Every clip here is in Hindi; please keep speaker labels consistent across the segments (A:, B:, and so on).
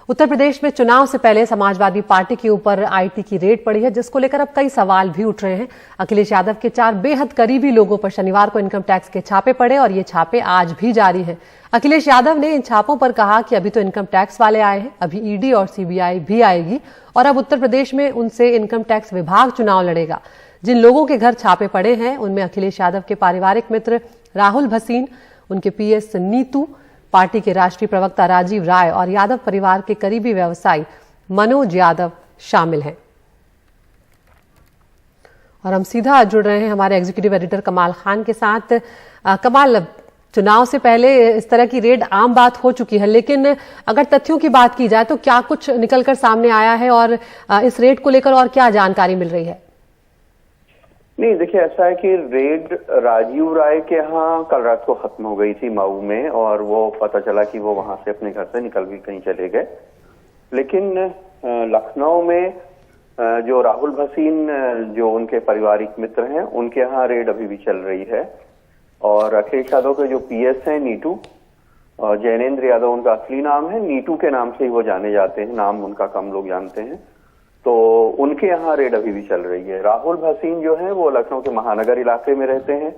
A: उत्तर प्रदेश में चुनाव से पहले समाजवादी पार्टी के ऊपर आईटी की रेड पड़ी है, जिसको लेकर अब कई सवाल भी उठ रहे हैं। अखिलेश यादव के 4 बेहद करीबी लोगों पर शनिवार को इनकम टैक्स के छापे पड़े और ये छापे आज भी जारी हैं। अखिलेश यादव ने इन छापों पर कहा कि अभी तो इनकम टैक्स वाले आए हैं, अभी ईडी और सीबीआई भी आएगी और अब उत्तर प्रदेश में उनसे इनकम टैक्स विभाग चुनाव लड़ेगा। जिन लोगों के घर छापे पड़े हैं उनमें अखिलेश यादव के पारिवारिक मित्र राहुल भसीन, उनके पीएस नीतू, पार्टी के राष्ट्रीय प्रवक्ता राजीव राय और यादव परिवार के करीबी व्यवसायी मनोज यादव शामिल हैं। और हम सीधा जुड़ रहे हैं हमारे एग्जीक्यूटिव एडिटर कमाल खान के साथ। कमाल, चुनाव से पहले इस तरह की रेड आम बात हो चुकी है, लेकिन अगर तथ्यों की बात की जाए तो क्या कुछ निकलकर सामने आया है और इस रेड को लेकर और क्या जानकारी मिल रही है?
B: नहीं, देखिए, ऐसा है कि रेड राजीव राय के यहाँ कल रात को खत्म हो गई थी मऊ में, और वो पता चला कि वो वहां से अपने घर से निकल भी कहीं चले गए। लेकिन लखनऊ में जो राहुल भसीन, जो उनके पारिवारिक मित्र हैं, उनके यहाँ रेड अभी भी चल रही है। और अखिलेश यादव के जो पीएस हैं नीतू, जैनेन्द्र यादव उनका असली नाम है, नीतू के नाम से ही वो जाने जाते हैं, नाम उनका कम लोग जानते हैं, तो उनके यहाँ रेड अभी भी चल रही है। राहुल भसीन जो है वो लखनऊ के महानगर इलाके में रहते हैं।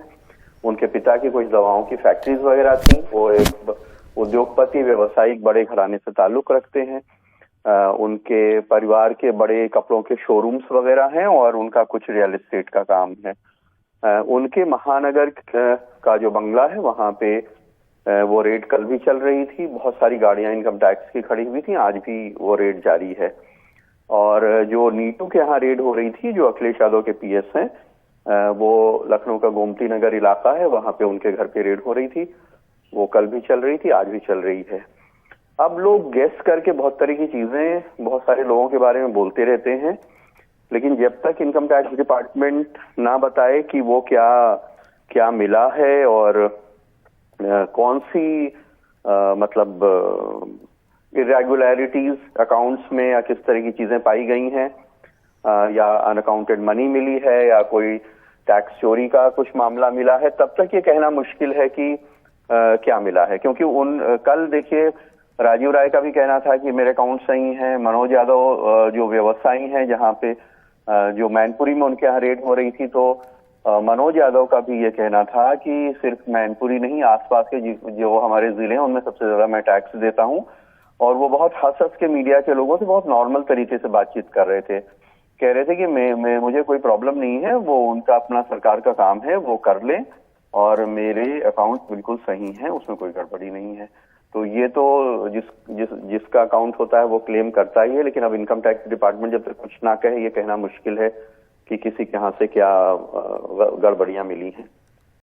B: उनके पिता की कुछ दवाओं की फैक्ट्रीज वगैरह थी। वो एक उद्योगपति, व्यवसायिक बड़े घराने से ताल्लुक रखते हैं। उनके परिवार के बड़े कपड़ों के शोरूम्स वगैरह हैं और उनका कुछ रियल एस्टेट का काम है। उनके महानगर का जो बंगला है वहां पे वो रेड कल भी चल रही थी। बहुत सारी गाड़ियां इनकम टैक्स की खड़ी हुई थी, आज भी वो रेड जारी है। और जो नीतू के यहाँ रेड हो रही थी, जो अखिलेश यादव के पीएस हैं, वो लखनऊ का गोमती नगर इलाका है, वहां पे उनके घर पे रेड हो रही थी। वो कल भी चल रही थी, आज भी चल रही है। अब लोग गेस करके बहुत तरह की चीजें बहुत सारे लोगों के बारे में बोलते रहते हैं, लेकिन जब तक इनकम टैक्स डिपार्टमेंट ना बताए कि वो क्या क्या मिला है और कौन सी मतलब इरेगुलरिटीज अकाउंट्स में या किस तरह की चीजें पाई गई हैं, या अनअकाउंटेड मनी मिली है या कोई टैक्स चोरी का कुछ मामला मिला है, तब तक ये कहना मुश्किल है कि क्या मिला है। क्योंकि कल देखिए, राजीव राय का भी कहना था कि मेरे अकाउंट सही हैं। मनोज यादव जो व्यवसायी हैं, जहां पे जो मैनपुरी में उनके यहाँ रेड हो रही थी, तो मनोज यादव का भी ये कहना था कि सिर्फ मैनपुरी नहीं, आसपास के जो हमारे जिले हैं उनमें सबसे ज्यादा मैं टैक्स देता हूँ। और वो बहुत हंस के मीडिया के लोगों से बहुत नॉर्मल तरीके से बातचीत कर रहे थे। कह रहे थे कि मुझे कोई प्रॉब्लम नहीं है, वो उनका अपना सरकार का काम है, वो कर लें, और मेरे अकाउंट बिल्कुल सही हैं, उसमें कोई गड़बड़ी नहीं है। तो ये तो जिसका अकाउंट होता है वो क्लेम करता ही है, लेकिन अब इनकम टैक्स डिपार्टमेंट जब तक कुछ ना कहे, ये कहना मुश्किल है कि किसी के यहाँ से क्या गड़बड़ियां मिली हैं।